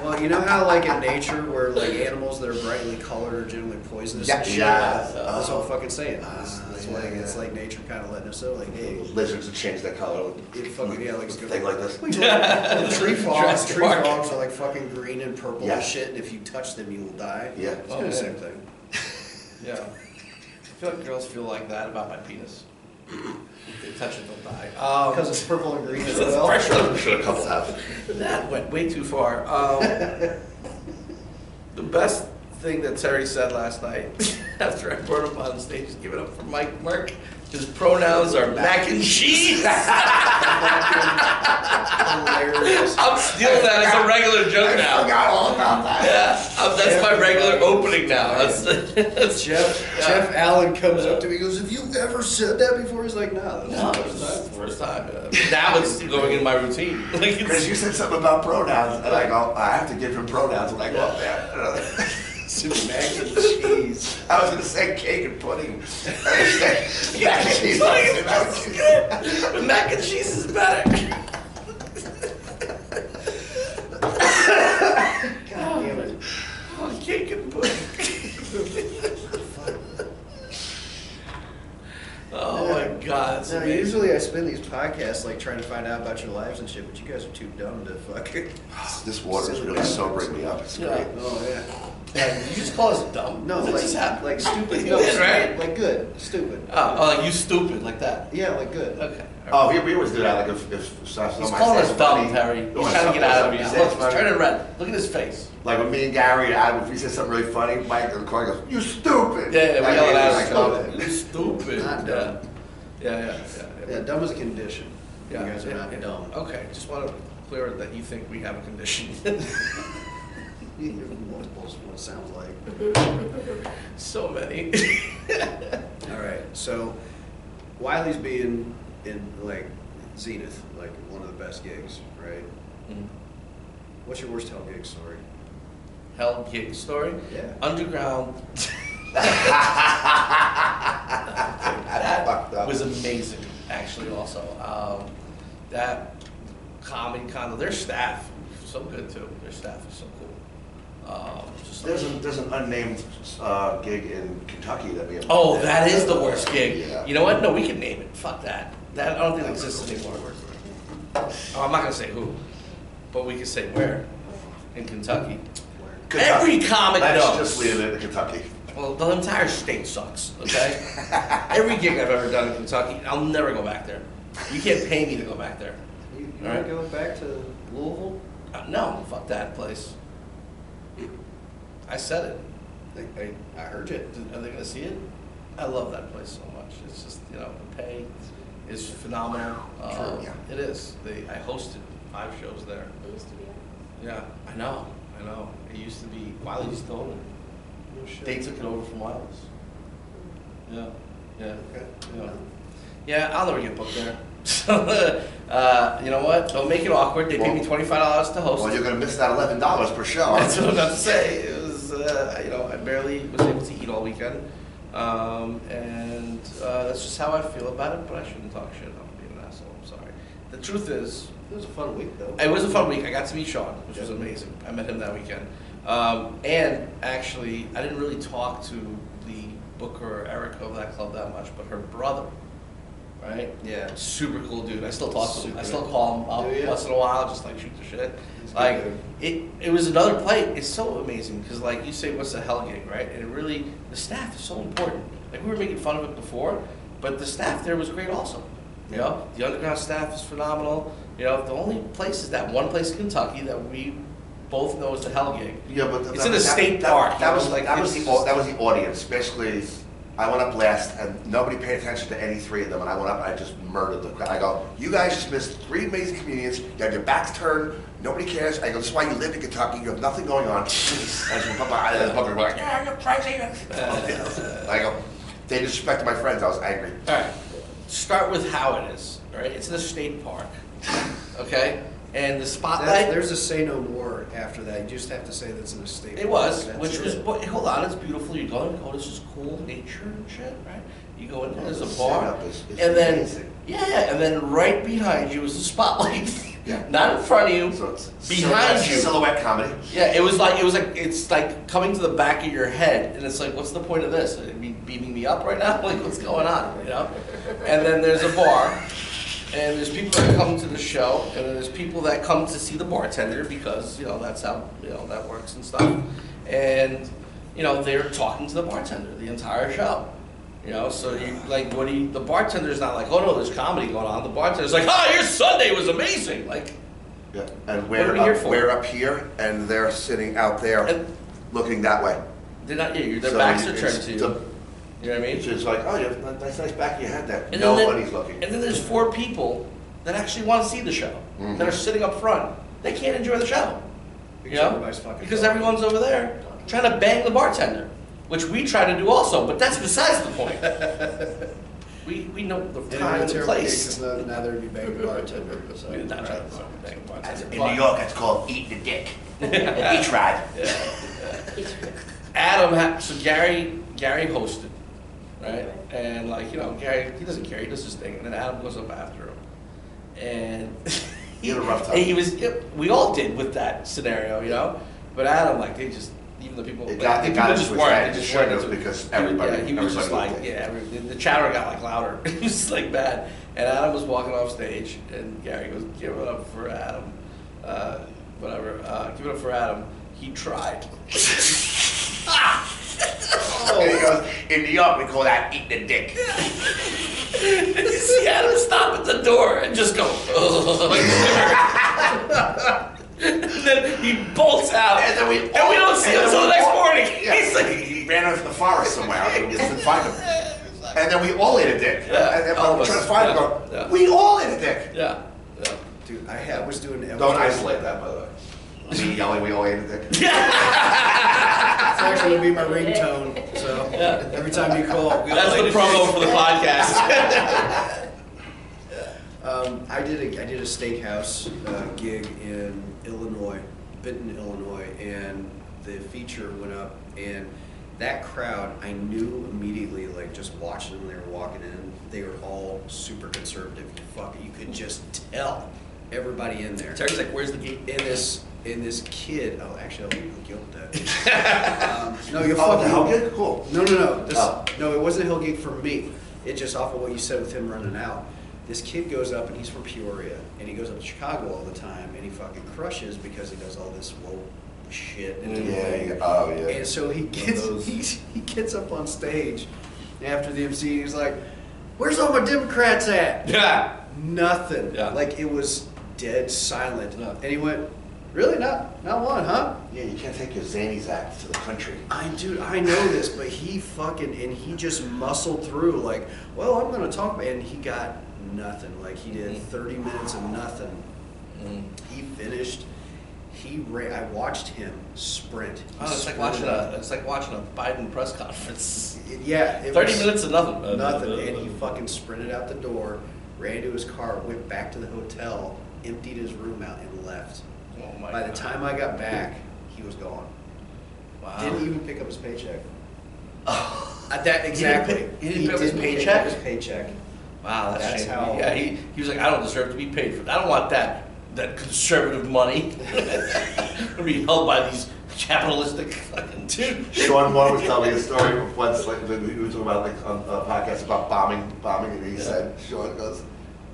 Well, you know how like in nature where like animals that are brightly colored are generally poisonous and shit? Yeah. That's what I'm fucking saying. That's why it's like nature kind of letting us know, like, hey, Lizards have changed their color. it fucking, yeah, like, Thing like this. tree frogs, Jurassic Park. are like fucking green and purple Yeah. and shit, and if you touch them, you will die. Yeah. It's kind of the same thing. Yeah. I feel like girls feel like that about my penis. If they touch it, they'll die. Because it's purple and green as That's well. pressure. I'm sure a couple have. That went way too far. The best thing that Terry said last night after I brought him on stage, give it up for Mike Merk. His pronouns are mac and cheese. Hilarious. I'm stealing that as a regular joke I now. forgot all about that. Yeah, that's my regular opening now. That's Jeff Allen comes up to me and goes, have you ever said that before? He's like, no, No, that's it's the not first the time. first time. Now it's going in my routine. Like Because you said something about pronouns, and I go, I have to give him pronouns when I go up there. It's mac and cheese. I was going to say cake and pudding. Mac and cheese. That's good. But mac and cheese is better. God damn it. Oh, cake and pudding. Oh my God, it's No, amazing. usually I spend these podcasts like trying to find out about your lives and shit, but you guys are too dumb to fucking. This water is really sobering me up. It's Yeah. great. Oh yeah. Yeah, you just call us dumb. No, That like just happened. like stupid. You No, did, right? Like good, stupid. Oh, like you stupid, like that. Yeah, like good. Okay. Oh, we always do that. Like if He's somebody calling us says dumb, funny, Terry. or He's trying to get out of it now. somebody Look, says he's funny, turning red. Look at his face. like when me and Gary and Adam, if we say something really funny, Mike in the car goes, "You stupid!" Yeah, we That yell means at like, him. oh, You stupid. Not dumb. Yeah. Yeah, dumb is a condition. Yeah, You guys are not yeah. dumb. Okay, just want to clear it that you think we have a condition. Multiples, what it sounds like. So many. All right, so Wiley's being in like Zenith, like one of the best gigs, right? Mhm. What's your worst hell gig story? Hell gig story. Yeah. Underground. Fucked That up. was amazing, actually. Also, that comedy condo, their staff so good too. Their staff is so cool. Just There's an unnamed gig in Kentucky that we have. Oh, that is the worst gig. Yeah. You know what? No, we can name it. Fuck that. That I don't think it exists anymore. Oh, I'm not gonna say who, but we can say where. In Kentucky. Kentucky. Every comic Let's knows. just leave it in Kentucky. Well, the entire state sucks, okay? Every gig I've ever done in Kentucky, I'll never go back there. You can't pay me to go back there. You All want right. to go back to Louisville? No, fuck that place. I said it. I heard you. Are they gonna see it? I love that place so much. It's just, the pay is phenomenal. True, yeah. It is. I hosted 5 shows there. It used to be. Yeah, I know. It used to be, Wiley used to own it. No shit. They took it over from Wiley's. Yeah. Okay. Yeah, I'll never get booked there. So, you know what? Don't make it awkward. They paid me $25 to host. Well, you're gonna miss that $11 per show. That's what I'm about to say. It was, I barely was able to eat all weekend. And that's just how I feel about it, but I shouldn't talk shit. I'm being an asshole. I'm sorry. The truth is, It was a fun week though. it was a fun week. I got to meet Sean, which was amazing. I met him that weekend. And actually, I didn't really talk to the booker, Erica, of that club that much, but her brother, right? Yeah. Super cool dude. I still talk to him. Super I still good. call him Do up you? once in a while, just like shoot the shit. He's a good Like dude. it was another play. It's so amazing because like you say, what's a hell gig, right? And it really, the staff is so important. Like we were making fun of it before, but the staff there was great also. You know, the underground staff is phenomenal. You know, the only place is that one place in Kentucky that we both know is the hell gig. Yeah, but It's in a state park, That you was know, like like, that was it's the just- that was the audience. Basically, I went up last, and nobody paid attention to any 3 of them. And I went up, and I just murdered the crowd. I go, you guys just missed 3 amazing comedians. You have your backs turned. Nobody cares. I go, this is why you live in Kentucky. You have nothing going on. And the public were like, yeah, you're crazy. I go, they disrespected my friends. I was angry. All right, start with how it is. All right, it's in a state park. Okay, and the spotlight. There's a say no more after that. You just have to say that's in a state. It was, That's which it. was, but hold on, it's beautiful. You're going, oh, this is cool nature and shit, right? You go in, there's a The bar, setup is and then amazing. and then right behind you is a spotlight. Yeah. Not in front of you, So it's behind you. silhouette comedy. Yeah, it's like coming to the back of your head, and it's like, what's the point of this? Are you beaming me up right now? Like, what's going on? You know? And then there's a bar, and there's people that come to the show, and then there's people that come to see the bartender because that's how that works and stuff. And they're talking to the bartender the entire show. So you the bartender's not like, oh no, there's comedy going on. The bartender's like, oh, your Sunday was amazing. Like, Yeah. And What are we here for? we're up here, and they're sitting out there and looking that way. they're not, their So backs are it's turned to you. the- You know what I mean? It's like, oh, you have a nice back of your head there. And then Nobody's looking. And then there's 4 people that actually want to see the show, that are sitting up front. They can't enjoy the show, Everybody's fucking because talking. everyone's over there trying to bang the bartender, which we try to do also, but that's besides the point. we know the time and the place. Now there'd be banging the bartender. So. We're not trying to bang the bartender. In New York, it's called eat the dick. He tried. Adam, so Gary hosted, right? And Gary, he doesn't care, he does his thing, and then Adam goes up after him. And He had a rough time. we all did with that scenario, but Adam, even the people, It got the into people just his weren't, head. they just It shouldn't weren't have, into it. because everybody- He was just everybody like, would think. the chatter got louder. It was bad. And Adam was walking off stage, and Gary goes, give it up for Adam. Give it up for Adam. He tried. And he goes, in New York, we call that eat the dick. You see Adam stop at the door and just go, and then he bolts out, And then we don't see him until the next morning. Yeah, He's like, he ran off in the forest somewhere, and we didn't find him. And then we all ate a dick. Yeah, And then all we're of trying us. to find him, Yeah, yeah. we all ate a dick. yeah. Dude, I was doing. Don't isolate that, by the way. Me yelling, we all ate a dick. It's actually gonna be my ringtone. So every time you call, That's the promo for the podcast. I did a steakhouse gig in Illinois, Benton, Illinois, and the feature went up, and that crowd, I knew immediately, just watching them, they were walking in, they were all super conservative. You could just tell everybody in there. Terry's like, where's the gate? In this kid, actually, I'll leave the guilt that. No, you'll Oh, the fucking. hell good? Cool. No. Oh. No, it wasn't a hill gate for me. It just off of what you said with him running out. This kid goes up, and he's from Peoria, and he goes up to Chicago all the time, and he fucking crushes because he does all this woke shit. And everything. Oh, yeah. And so he gets up on stage after the MC, and he's like, "Where's all my Democrats at?" Yeah. Nothing. Yeah. It was dead silent. Yeah. And he went, "Really? Not one, huh?" Yeah, you can't take your Zanies act to the country. I know this, but he just muscled through well, I'm gonna talk about, and he got nothing. He did 30 minutes of nothing. He finished. I watched him sprint. He It's like watching a Biden press conference. Yeah, it 30 was minutes of nothing. nothing, and he fucking sprinted out the door, ran to his car, went back to the hotel, emptied his room out, and left. Oh my By the God. time I got back, he was gone. Wow. Didn't even pick up his paycheck. He Exactly. didn't pick up his didn't pick paycheck? up his paycheck. Wow, That's shameful. how- Yeah, he was like, I don't deserve to be paid for that. I don't want that conservative money to be held by these capitalistic fucking dude. Sean Moore was telling me a story once, we were talking about on a podcast about bombing, and he said, Sean goes,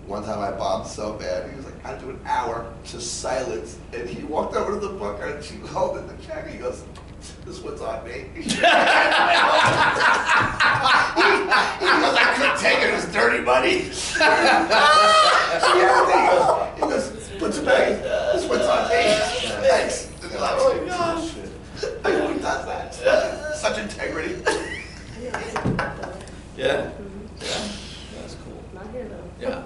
one time I bombed so bad, he was like, I had to do an hour to silence, and he walked over to the booker and she was holding the check, he goes, this one's on me. He goes, I couldn't take it, it was dirty money. He goes, put it back, this one's on me. Thanks. And they're like, oh my gosh. I know he does that. Such integrity. Yeah. That's cool. Not here though. Yeah.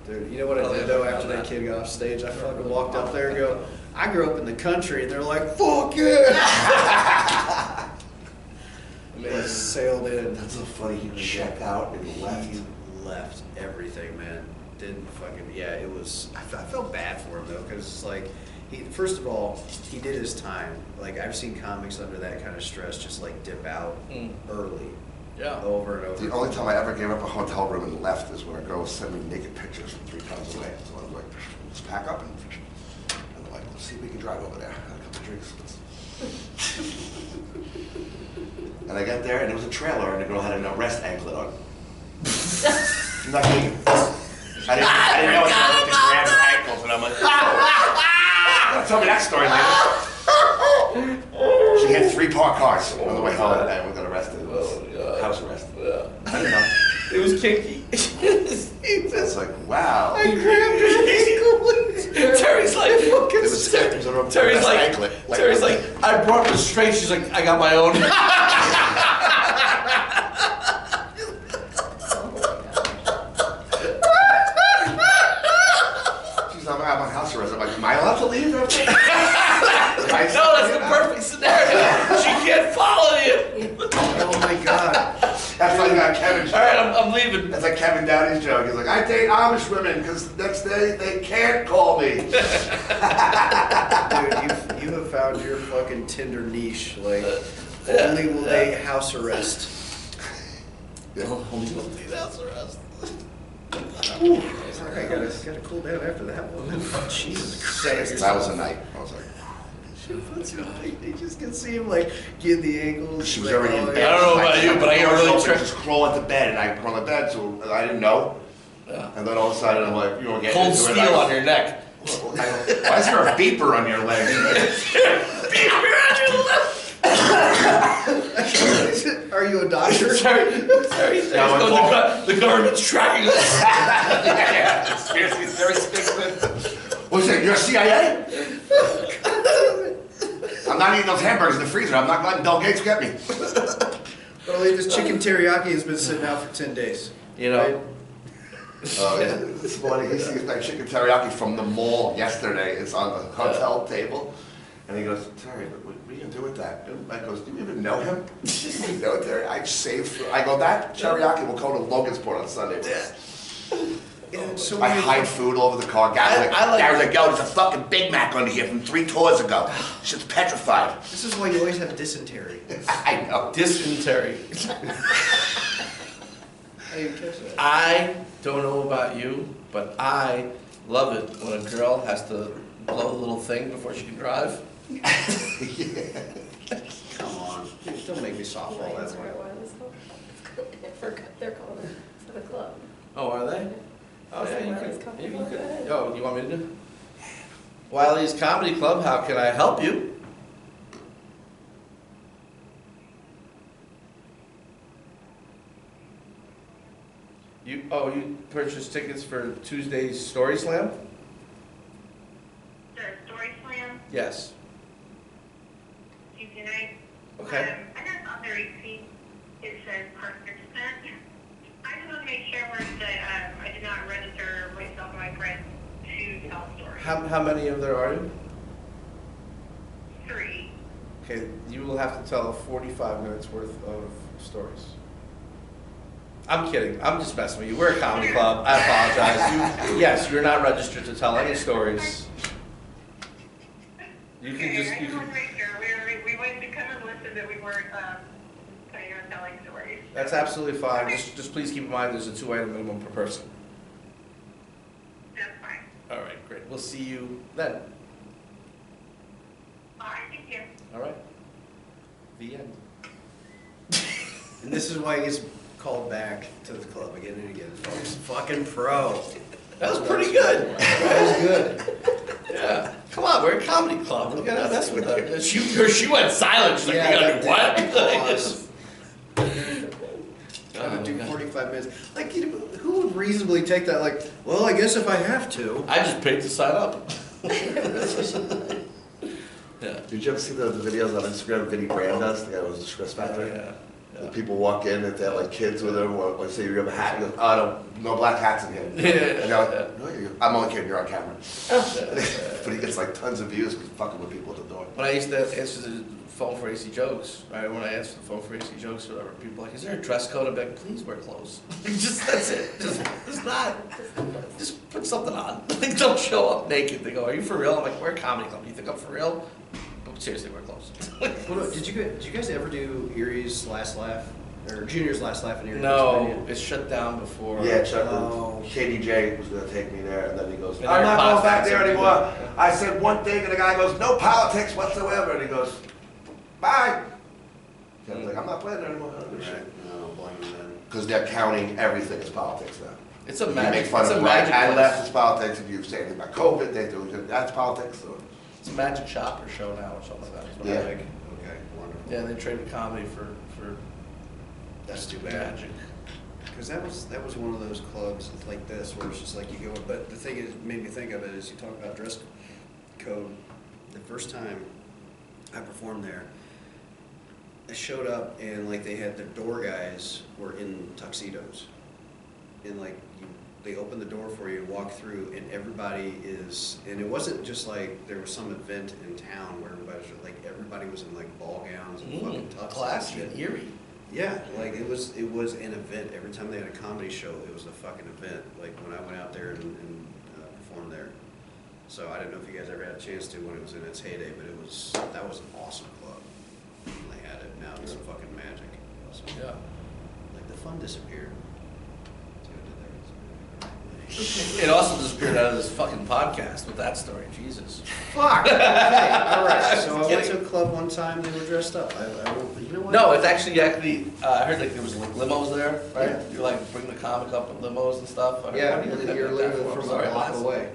Dude, you know what I did though after that kid got off stage? I fucking walked up there and go, I grew up in the country, and they're like, fuck yeah! And they sailed in. That's so funny. He checked out and left. He left everything, man. Didn't fucking, it was, I felt bad for him though, because first of all, he did his time. I've seen comics under that kind of stress just dip out early. Yeah. Over and over. The only time I ever gave up a hotel room and left is when a girl was sending me naked pictures from 3 towns away. So I was like, let's pack up and I'm like, let's see if we can drive over there. Had a couple of drinks. And I got there and it was a trailer and the girl had an arrest anklet on. I'm not kidding. I didn't know it was to grab her ankles and I'm like, tell me that story later. She had 3 parked cars on the way home and we got arrested. It was house arrest. I didn't know. It was kinky. It's like, wow. I grabbed his ankle. Terry's like, It was Terry's anklet. Terry's like, I brought restraint. She's like, I got my own. She's like, I'm on house arrest. I'm like, am I allowed to leave? No, that's the perfect scenario. She can't follow you. Oh my God. That's like Kevin. All right, I'm leaving. That's like Kevin Downey's joke. He's like, I date Amish women because the next day they can't call me. Dude, you have found your fucking Tinder niche. Like, only will they house arrest. Only will they house arrest. I gotta cool down after that one. Jesus Christ. That was a night. I was like, You just can see him like getting the ankles. she was like, already in oh, bed. I don't know about you, but I get really tricked. Just crawl into bed, and I crawl into bed, so I didn't know. Yeah. And then all of a sudden, I'm like, you know, getting Cold into steel it. on your neck. Why is there a beeper on your leg? Are you a doctor? The government's tracking us. Yeah, seriously, very Stickman. What's that? You're a CIA? I'm not eating those hamburgers in the freezer. I'm not letting Bill Gates get me. But I'll leave this chicken teriyaki has been sitting out for 10 days. You know. It's funny. He sees my chicken teriyaki from the mall yesterday. It's on the hotel table. And he goes, Terry, what are you going to do with that? And I goes, do you even know him? You know, Terry, I saved for, I go, that teriyaki will go to Logansport on Sunday. And so I hide food all over the car. Gary's like, yo, there's a fucking Big Mac under here from 3 tours ago. Shit's petrified. This is why you always have dysentery. I know. Dysentery. I don't know about you, but I love it when a girl has to blow a little thing before she can drive. Come on. Dude, don't make me softball that way. They're called for the club. Oh, are they? Oh, yeah, you Wiley's could. Comedy Maybe you Club, could. go ahead. Oh, you want me to do? Wiley's Comedy Club, how can I help you? You purchased tickets for Tuesday's Story Slam? The Story Slam, Yes. Tuesday night. Okay. I got on the receipt, it says participant. I just want to make sure that I did not register myself and my friends to tell stories. How many of there are you? 3. Okay, you will have to tell 45 minutes worth of stories. I'm kidding. I'm just messing with you. We're a comedy club. I apologize. Yes, you're not registered to tell any stories. You can Okay, just. I You just want can, to make sure. We wanted to come and listen that we weren't planning on telling stories. that's absolutely fine. Just please keep in mind there's a 2-item minimum per person. That's fine. All right, great. We'll see you then. All right, thank you. All right. The end. And this is why he gets called back to the club again and again. Folks, fucking pro. That was pretty good. That was good. Yeah. Come on, we're a comedy club. We gotta mess with her. She went silent. She's like, Yeah, we gotta do what? Trying to do 45 minutes. Like, who would reasonably take that? Like, well, I guess if I have to. I just paid to sign up. Yeah. Did you ever see the videos on Instagram Vinny Brand does? The guy who was the Stress Factory? Yeah. The people walk in and they have like kids with them, or say you have a hat, and goes, oh no black hats in here. Yeah. And they're like, no, I'm only kidding, you're on camera. But he gets like tons of views because fucking with people at the door. When I used to answer the phone for AC jokes, right? When I answer the phone for AC jokes or whatever, people are like, is there a dress code? I'm like, please wear clothes. Just, that's it. Just put something on. Like, don't show up naked. They go, are you for real? I'm like, we're a comedy club. You think I'm for real? But seriously, wear clothes. Did you guys ever do Erie's Last Laugh? or Junior's Last Laugh in Erie, No, Pennsylvania. it's shut down before. Yeah, Chuck, Oh. KDJ was gonna take me there, and then he goes, And I'm they're not going back podcasts there and anymore. people- I said one thing, and the guy goes, no politics whatsoever, and he goes, bye. So I was like, I'm not playing there anymore. I don't give a shit. Right. No, blame him then. Because they're counting everything as politics now. It's a If you magic. make fun It's of a right magic and place. left, it's politics. If you say anything about COVID, they do, that's politics. So. It's a magic shopper show now or something like that. That's what I Yeah. think. Okay, wonderful. Yeah, they traded comedy for That's too bad. magic. Because that was one of those clubs like this where it's just like you go. But the thing is, made me think of it is you talk about dress code. The first time I performed there, I showed up and like they had their door guys were in tuxedos, and like they open the door for you, walk through, and everybody is. And it wasn't just like there was some event in town where everybody was in like ball gowns and fucking tux. Classy and and shit. eerie. Yeah, like it was an event. Every time they had a comedy show, it was a fucking event. Like when I went out there and performed there. So I didn't know if you guys ever had a chance to when it was in its heyday, but that was an awesome club when they had it. Now it's fucking magic. So, Yeah. like the fun disappeared. See what I did there? It also disappeared out of this fucking podcast with that story. Jesus. Fuck. Okay. All right. So I went to a club one time. They were dressed up. You know what? No, it's actually I heard like there was like limos there, right? Yeah. You like bring the comic up in limos and stuff. I Yeah, heard- you're literally from Sorry, a block last- away.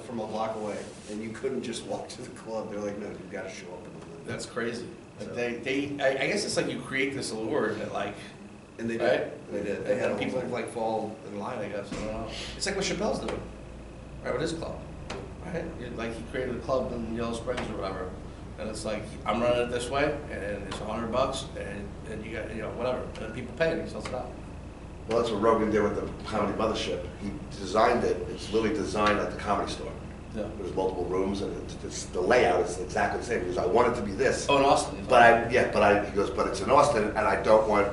From a block away, and you couldn't just walk to the club. They're like, no, you've got to show up in the limo. That's crazy. Like So- I guess it's like you create this allure that like, And they did. right? They did. And They had then a whole people thing. like fall in line. I guess I don't know. It's like what Chappelle's doing, right? With his club, right? Like he created a club in Yellow Springs or whatever, and it's like I'm running it this way, and it's $100, and you got whatever, and then people pay, and he sells it out. Well, that's what Rogan did with the Comedy Mothership. He designed it. It's literally designed like the Comedy Store. Yeah. There's multiple rooms, and the layout is exactly the same. Because I want it to be this. Oh, in Austin. He goes, but it's in Austin, and I don't want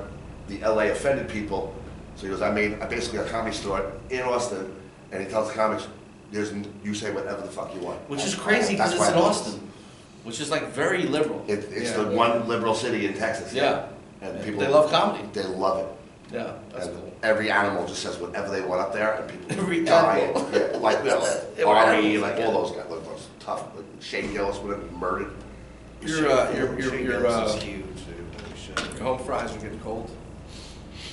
the LA offended people. So he goes, I made basically a Comedy Store in Austin, and he tells the comics, you say whatever the fuck you want. Which is crazy because That's it's why in I love Austin, which is like very liberal. It's Yeah. the one liberal city in Texas. Yeah. And people, They love comedy. They love it. Yeah, that's And cool. every animal just says whatever they want up there, and people Every die. animal. Yeah, like They were Ari, animals, like yeah. all those guys, look those tough. Like Shane Gillis would have been murdered. Shane Gillis is huge, dude. Holy shit. Your home fries are getting cold.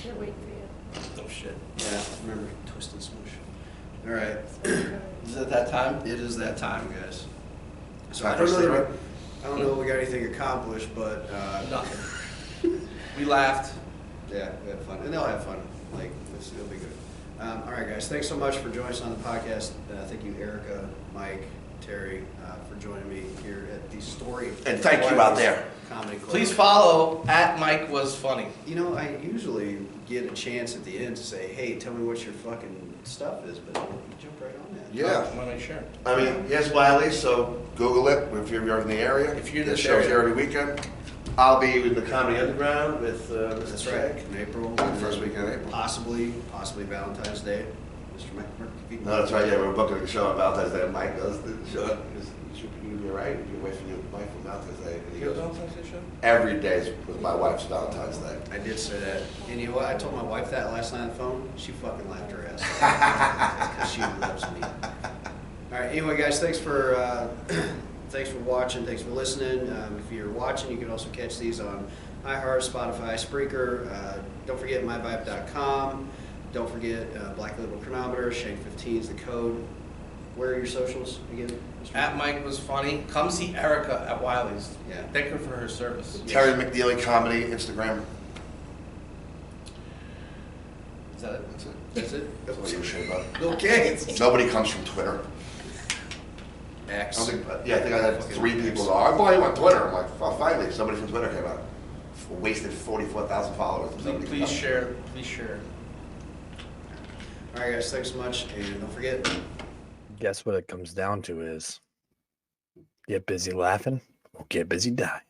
Can't wait for you. No shit. Yeah, I remember Twisted Smoosh. All right. Is it that time? It is that time, guys. So Time I for don't know. cigarette? I don't know if we got anything accomplished, but Nothing. We laughed. yeah, we had fun, and they'll have fun. Like it'll be good. All right, guys. Thanks so much for joining us on the podcast. Thank you, Erica, Mike, Terry, for joining me here at the Story. And thank you out there. Comedy Club. Please follow @Mike Was Funny. You know, I usually get a chance at the end to say, "Hey, tell me what your fucking stuff is," but you jump right on that. Yeah. I want to make sure. I mean, yes, Wiley, so Google it if you're in the area. If you're in This this show's area. here every weekend. I'll be in the Comedy Underground with Mr. That's Shank. right. In April. First weekend in April. Possibly Valentine's Day. Mr. Mike Merk, if you can- No, that's right, yeah, we're booking a show on Valentine's Day. Mike goes to the show. You'll be all right if you're away from your wife on Valentine's Day. And he You go goes, Valentine's Day show? every day with my wife's Valentine's Day. I did say that. And you know what? I told my wife that last night on the phone. She fucking laughed her ass off. 'Cause she loves me. All right. Anyway, guys, thanks for watching. Thanks for listening. If you're watching, you can also catch these on iHeart, Spotify, Spreaker. Don't forget myvibe.com. Don't forget Black Label Chronometer. Shank 15 is the code. Where are your socials again? Mr. @Mike Was Funny. Come see Erica at Wiley's. Yeah. Thank her for her service. Terry Mcneely Comedy, Instagram. Is that it? That's it. That's it. That's what you shit about. Okay. Nobody comes from Twitter. X. I think I had 3 people go, I follow you on Twitter. I'm like, oh, finally, somebody from Twitter came out. Wasted 44,000 followers. Please share. Please share. All right, guys. Thanks so much. And don't forget. Guess what it comes down to is get busy laughing or get busy dying.